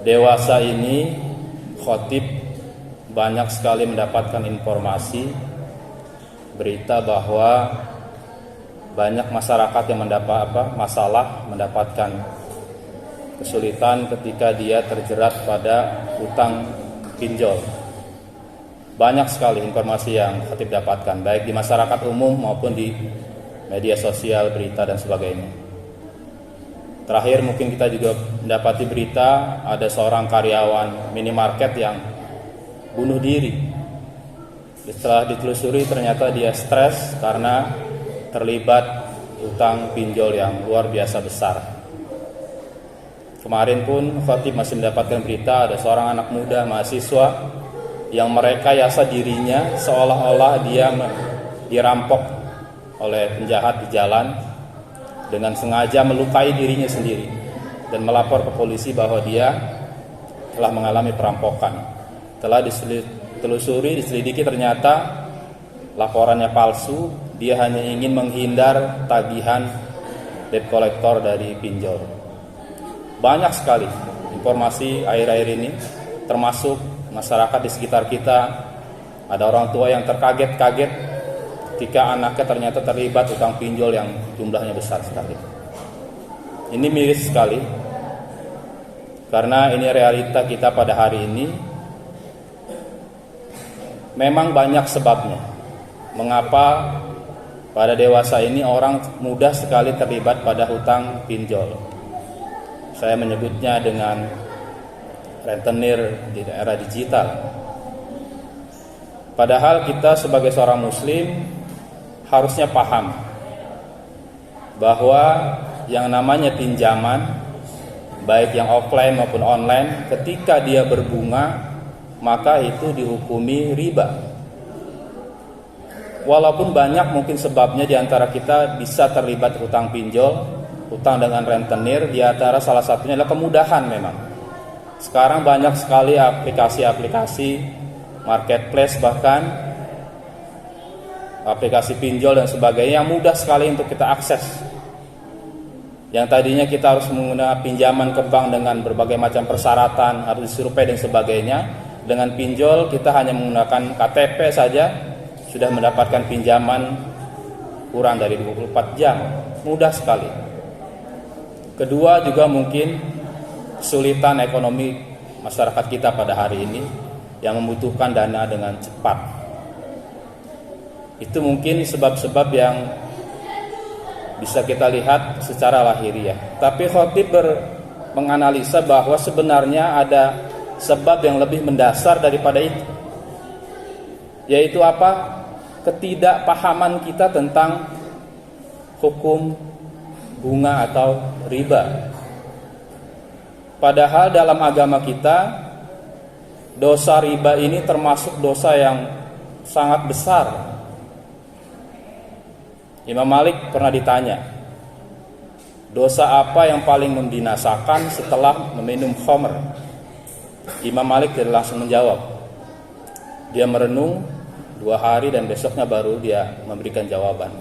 dewasa ini khotib banyak sekali mendapatkan informasi berita bahwa banyak masyarakat yang mendapatkan kesulitan ketika dia terjerat pada hutang pinjol. Banyak sekali informasi yang khotib dapatkan, baik di masyarakat umum maupun di media sosial, berita dan sebagainya. Terakhir mungkin kita juga mendapati berita ada seorang karyawan minimarket yang bunuh diri. Setelah ditelusuri ternyata dia stres karena terlibat hutang pinjol yang luar biasa besar. Kemarin pun khotib masih mendapatkan berita ada seorang anak muda mahasiswa yang merekayasa dirinya seolah-olah dia dirampok oleh penjahat di jalan dengan sengaja melukai dirinya sendiri dan melapor ke polisi bahwa dia telah mengalami perampokan. Telah diselidiki ternyata laporannya palsu, dia hanya ingin menghindar tagihan debt collector dari pinjol. Banyak sekali informasi akhir-akhir ini, termasuk masyarakat di sekitar kita. Ada orang tua yang terkaget-kaget ketika anaknya ternyata terlibat hutang pinjol yang jumlahnya besar sekali. Ini miris sekali, karena ini realita kita pada hari ini. Memang banyak sebabnya mengapa pada dewasa ini orang mudah sekali terlibat pada hutang pinjol. Saya menyebutnya dengan rentenir di era digital. Padahal kita sebagai seorang muslim harusnya paham bahwa yang namanya pinjaman, baik yang offline maupun online, ketika dia berbunga maka itu dihukumi riba. Walaupun banyak mungkin sebabnya di antara kita bisa terlibat hutang pinjol, hutang dengan rentenir, di antara salah satunya adalah kemudahan memang. Sekarang banyak sekali aplikasi-aplikasi marketplace, bahkan aplikasi pinjol dan sebagainya yang mudah sekali untuk kita akses. Yang tadinya kita harus menggunakan pinjaman ke bank dengan berbagai macam persyaratan, harus disurvei dan sebagainya. Dengan pinjol kita hanya menggunakan KTP saja sudah mendapatkan pinjaman kurang dari 24 jam. Mudah sekali. Kedua juga mungkin kesulitan ekonomi masyarakat kita pada hari ini yang membutuhkan dana dengan cepat. Itu mungkin sebab-sebab yang bisa kita lihat secara lahiriah. Tapi khotib menganalisa bahwa sebenarnya ada sebab yang lebih mendasar daripada itu. Yaitu apa? Ketidakpahaman kita tentang hukum bunga atau riba. Padahal dalam agama kita dosa riba ini termasuk dosa yang sangat besar. Imam Malik pernah ditanya, dosa apa yang paling membinasakan setelah meminum khamr? Imam Malik tidak langsung menjawab. Dia merenung 2 hari dan besoknya baru dia memberikan jawaban.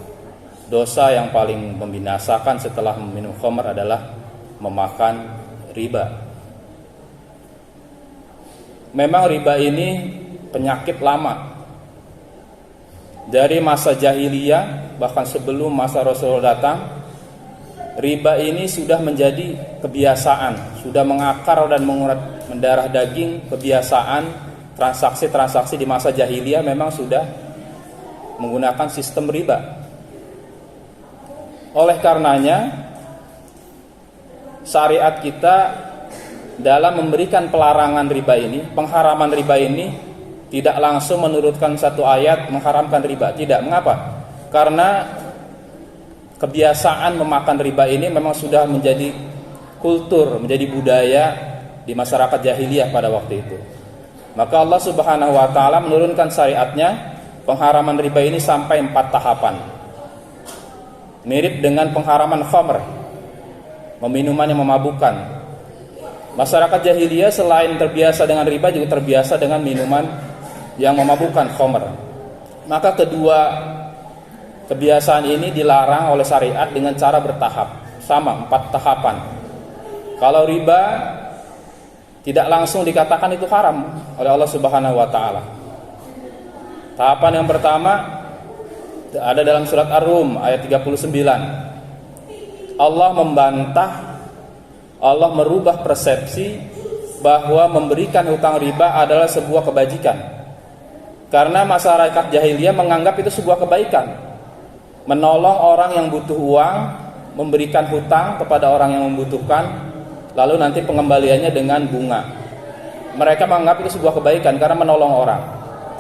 Dosa yang paling membinasakan setelah meminum khamr adalah memakan riba. Memang riba ini penyakit lama. Dari masa jahiliyah, bahkan sebelum masa Rasulullah datang, riba ini sudah menjadi kebiasaan, sudah mengakar dan mendarah daging kebiasaan. Transaksi-transaksi di masa jahiliyah memang sudah menggunakan sistem riba. Oleh karenanya, syariat kita dalam memberikan pelarangan riba ini, pengharaman riba ini, tidak langsung menurutkan satu ayat mengharamkan riba. Tidak. Mengapa? Karena kebiasaan memakan riba ini memang sudah menjadi kultur, menjadi budaya di masyarakat jahiliyah pada waktu itu. Maka Allah Subhanahu wa taala menurunkan syariatnya pengharaman riba ini sampai 4 tahapan. Mirip dengan pengharaman khamr, minuman yang memabukkan. Masyarakat jahiliyah selain terbiasa dengan riba juga terbiasa dengan minuman yang memabukkan, khamr. Maka kedua kebiasaan ini dilarang oleh syariat dengan cara bertahap, sama 4 tahapan. Kalau riba tidak langsung dikatakan itu haram oleh Allah Subhanahu wa taala. Tahapan yang pertama ada dalam surat Ar-Rum ayat 39. Allah membantah, Allah merubah persepsi bahwa memberikan hutang riba adalah sebuah kebajikan. Karena masyarakat jahiliyah menganggap itu sebuah kebaikan. Menolong orang yang butuh uang, memberikan hutang kepada orang yang membutuhkan, lalu nanti pengembaliannya dengan bunga. Mereka menganggap itu sebuah kebaikan karena menolong orang.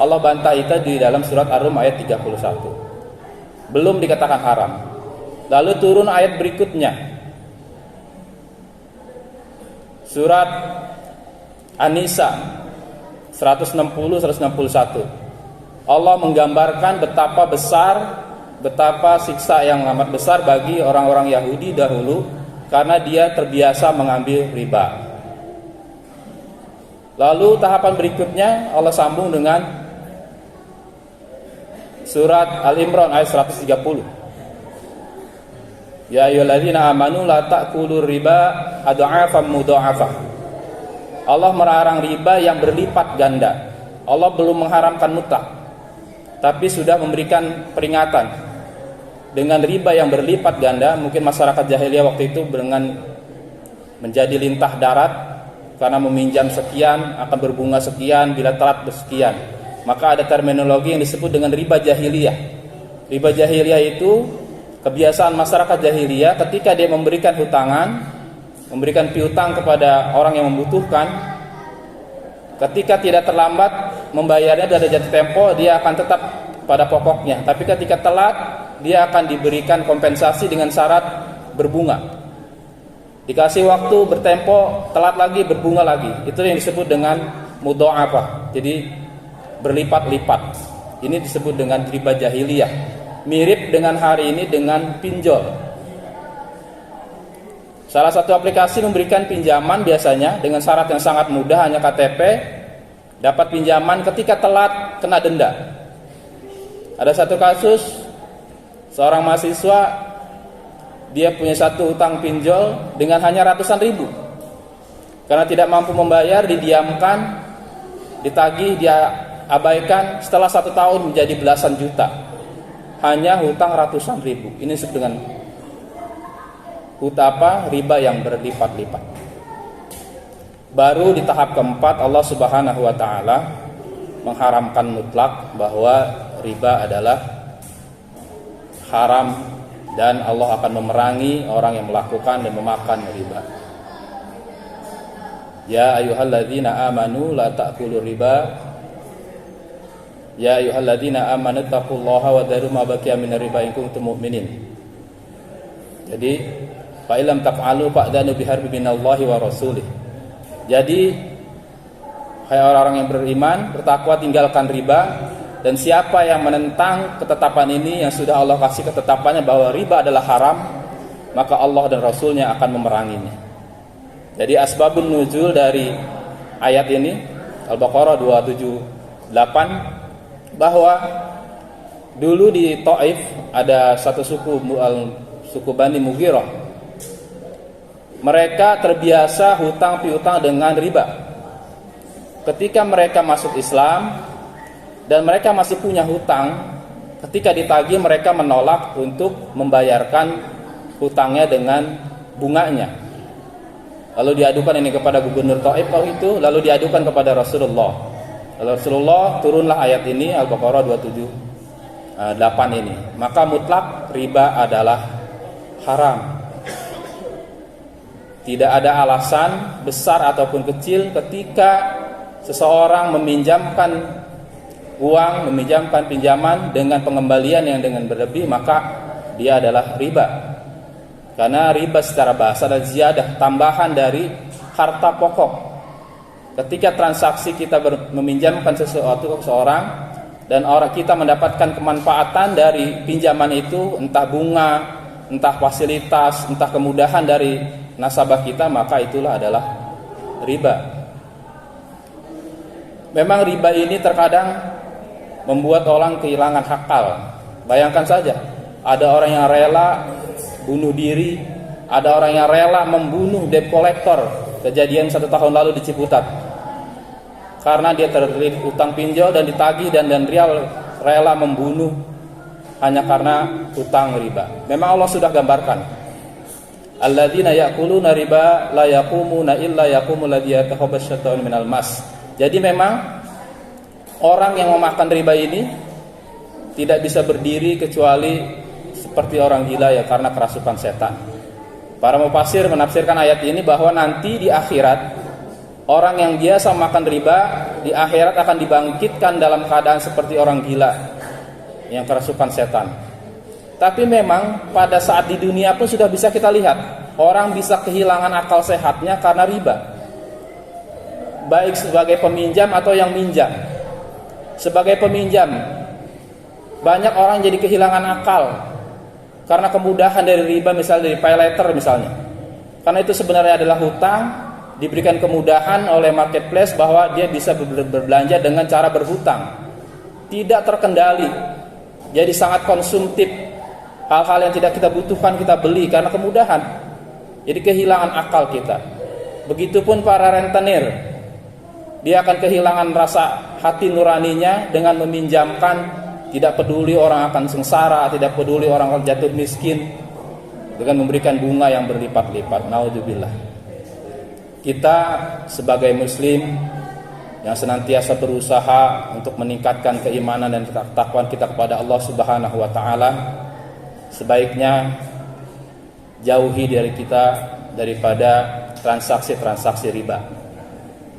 Allah bantah itu di dalam surat Ar-Rum ayat 31. Belum dikatakan haram. Lalu turun ayat berikutnya. Surat An-Nisa 160-161. Allah menggambarkan betapa siksa yang amat besar bagi orang-orang Yahudi dahulu karena dia terbiasa mengambil riba. Lalu tahapan berikutnya Allah sambung dengan surat Al-Imran ayat 130. Ya ayyuhalladzina amanu la ta'kulur riba adha'afan mudha'afah. Allah melarang riba yang berlipat ganda. Allah belum mengharamkan mutlak, tapi sudah memberikan peringatan. Dengan riba yang berlipat ganda, mungkin masyarakat jahiliyah waktu itu dengan menjadi lintah darat karena meminjam sekian akan berbunga sekian, bila telat bersekian. Maka ada terminologi yang disebut dengan riba jahiliyah. Riba jahiliyah itu kebiasaan masyarakat jahiliyah ketika dia memberikan hutangan, memberikan piutang kepada orang yang membutuhkan, ketika tidak terlambat membayarnya dari jatuh tempo, dia akan tetap pada pokoknya. Tapi ketika telat, dia akan diberikan kompensasi dengan syarat berbunga. Dikasih waktu bertempo, telat lagi, berbunga lagi. Itu yang disebut dengan mudha'afah. Jadi berlipat-lipat. Ini disebut dengan riba jahiliyah. Mirip dengan hari ini dengan pinjol. Salah satu aplikasi memberikan pinjaman biasanya dengan syarat yang sangat mudah, hanya KTP, dapat pinjaman, ketika telat kena denda. Ada satu kasus, seorang mahasiswa, dia punya satu utang pinjol dengan hanya ratusan ribu. Karena tidak mampu membayar, didiamkan, ditagih, dia abaikan. Setelah 1 tahun menjadi belasan juta. Hanya hutang ratusan ribu. Ini disebut dengan riba yang berlipat-lipat. Baru di tahap keempat Allah Subhanahu wa taala mengharamkan mutlak bahwa riba adalah haram dan Allah akan memerangi orang yang melakukan dan memakan riba. Ya ayyuhalladzina amanu la ta'kulur riba. Ya ayyuhalladzina amanu taqullaha wa dharu ma baqiya minar riba in kuntum mu'minin. Jadi fa illam taf'alu fa'danu biharbi minallahi wa rasulih. Jadi hai orang-orang yang beriman, bertakwa, tinggalkan riba. Dan siapa yang menentang ketetapan ini, yang sudah Allah kasih ketetapannya bahwa riba adalah haram, maka Allah dan Rasulnya akan memeranginya. Jadi asbabun nuzul dari ayat ini Al-Baqarah 278, bahwa dulu di Taif ada satu suku Bani Mughirah. Mereka terbiasa hutang piutang dengan riba. Ketika mereka masuk Islam dan mereka masih punya hutang, ketika ditagih mereka menolak untuk membayarkan hutangnya dengan bunganya. Lalu diadukan ini kepada gubernur Taif itu, lalu diadukan kepada Rasulullah. Lalu Rasulullah turunlah ayat ini Al-Baqarah 278 ini. Maka mutlak riba adalah haram. Tidak ada alasan besar ataupun kecil ketika seseorang meminjamkan uang, meminjamkan pinjaman dengan pengembalian yang dengan berlebih, maka dia adalah riba. Karena riba secara bahasa adalah ziyadah, tambahan dari harta pokok. Ketika transaksi kita meminjamkan sesuatu ke seseorang dan orang kita mendapatkan kemanfaatan dari pinjaman itu, entah bunga, entah fasilitas, entah kemudahan dari nasabah kita, maka itulah adalah riba. Memang riba ini terkadang membuat orang kehilangan akal. Bayangkan saja, ada orang yang rela bunuh diri, ada orang yang rela membunuh debt collector kejadian 1 tahun lalu di Ciputat. Karena dia terlilit utang pinjol dan ditagih dan dia rela membunuh hanya karena utang riba. Memang Allah sudah gambarkan, alladzina ya'kuluna riba la yaqumuna illa yaqumul ladzi yatakhabbash syaitanu minal mas. Jadi memang orang yang memakan riba ini tidak bisa berdiri kecuali seperti orang gila ya, karena kerasukan setan. Para mufasir menafsirkan ayat ini bahwa nanti di akhirat orang yang biasa makan riba di akhirat akan dibangkitkan dalam keadaan seperti orang gila yang kerasukan setan. Tapi memang pada saat di dunia pun sudah bisa kita lihat orang bisa kehilangan akal sehatnya karena riba, baik sebagai peminjam atau yang minjam. Sebagai peminjam, banyak orang jadi kehilangan akal karena kemudahan dari riba, misalnya dari pay later misalnya. Karena itu sebenarnya adalah hutang, diberikan kemudahan oleh marketplace bahwa dia bisa berbelanja dengan cara berhutang, tidak terkendali, jadi sangat konsumtif. Hal-hal yang tidak kita butuhkan kita beli karena kemudahan, jadi kehilangan akal kita. Begitupun para rentenir, dia akan kehilangan rasa hati nuraninya dengan meminjamkan, tidak peduli orang akan sengsara, tidak peduli orang akan jatuh miskin, dengan memberikan bunga yang berlipat-lipat. Naudzubillah. Kita sebagai muslim yang senantiasa berusaha untuk meningkatkan keimanan dan ketakwaan kita kepada Allah Subhanahu wa taala, sebaiknya jauhi dari kita daripada transaksi-transaksi riba,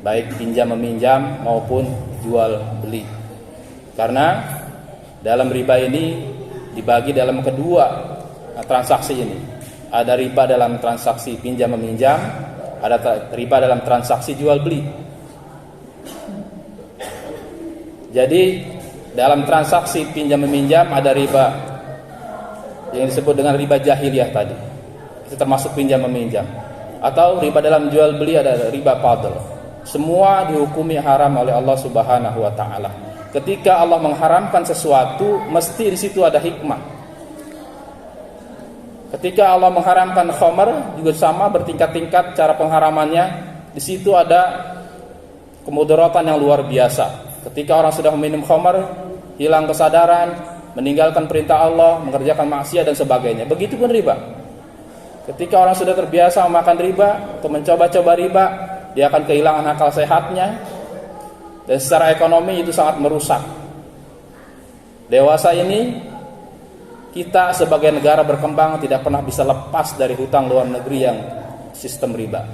baik pinjam meminjam maupun jual beli. Karena dalam riba ini dibagi dalam kedua transaksi ini. Ada riba dalam transaksi pinjam meminjam, ada riba dalam transaksi jual beli. Jadi dalam transaksi pinjam meminjam ada riba yang disebut dengan riba jahiliyah tadi, itu termasuk pinjam meminjam. Atau riba dalam jual beli ada riba fadl. Semua dihukumi haram oleh Allah Subhanahu wa taala. Ketika Allah mengharamkan sesuatu, mesti di situ ada hikmah. Ketika Allah mengharamkan khamar juga sama, bertingkat-tingkat cara pengharamannya. Di situ ada kemudaratan yang luar biasa. Ketika orang sudah meminum khamar, hilang kesadaran, meninggalkan perintah Allah, mengerjakan maksiat dan sebagainya. Begitupun riba. Ketika orang sudah terbiasa memakan riba atau mencoba-coba riba, dia akan kehilangan akal sehatnya, dan secara ekonomi itu sangat merusak. Dewasa ini kita sebagai negara berkembang tidak pernah bisa lepas dari hutang luar negeri yang sistem riba,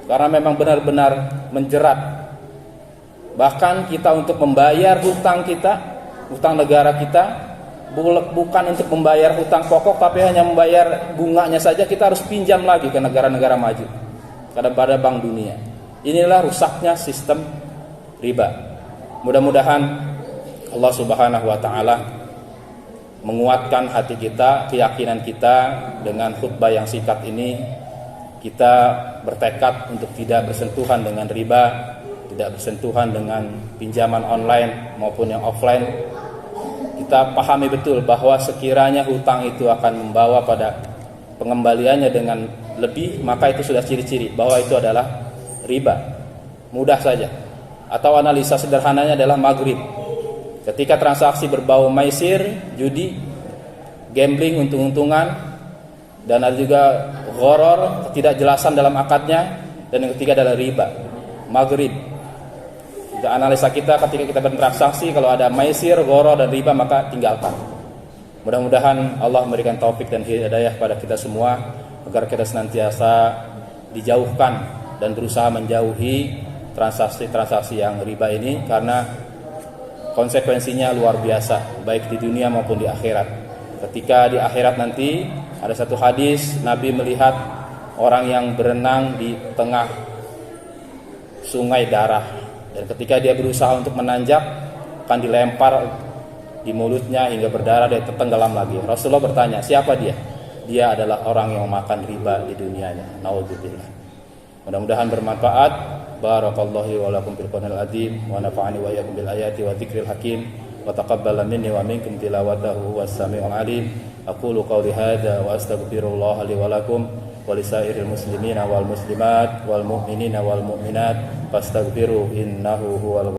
karena memang benar-benar menjerat. Bahkan kita untuk membayar hutang kita, hutang negara kita, bukan untuk membayar hutang pokok, tapi hanya membayar bunganya saja kita harus pinjam lagi ke negara-negara maju, kepada Bank Dunia. Inilah rusaknya sistem riba. Mudah-mudahan Allah Subhanahu wa taala menguatkan hati kita, keyakinan kita dengan khutbah yang singkat ini. Kita bertekad untuk tidak bersentuhan dengan riba, tidak bersentuhan dengan pinjaman online maupun yang offline. Kita pahami betul bahwa sekiranya hutang itu akan membawa pada pengembaliannya dengan lebih, maka itu sudah ciri-ciri bahwa itu adalah riba. Mudah saja. Atau analisa sederhananya adalah maghrib. Ketika transaksi berbau maisir, judi, gambling, untung-untungan, dan ada juga gharar, ketidakjelasan dalam akadnya, dan yang ketiga adalah riba. Maghrib. Analisa kita ketika kita bertransaksi, kalau ada maisir, gharar dan riba, maka tinggalkan. Mudah-mudahan Allah memberikan taufik dan hidayah pada kita semua agar kita senantiasa dijauhkan dan berusaha menjauhi transaksi-transaksi yang riba ini, karena konsekuensinya luar biasa baik di dunia maupun di akhirat. Ketika di akhirat nanti ada satu hadis, Nabi melihat orang yang berenang di tengah sungai darah, dan ketika dia berusaha untuk menanjak akan dilempar di mulutnya hingga berdarah dan tertenggelam lagi. Rasulullah bertanya, siapa dia? Dia adalah orang yang makan riba di dunianya. Naudzubillah. Mudah-mudahan bermanfaat. Barakallahu wa lakum fil Qur'anil azim wa nafa'ani wa iyyakum bil ayati wa dzikril hakim wa taqabbala minni wa minkum tilawatahu was samiul alim. Aqulu qawli hadza wa astaghfirullah li wa lakum walisairil muslimina wal muslimat wal mu'minina wal mu'minat fastaghfiru innahu huwal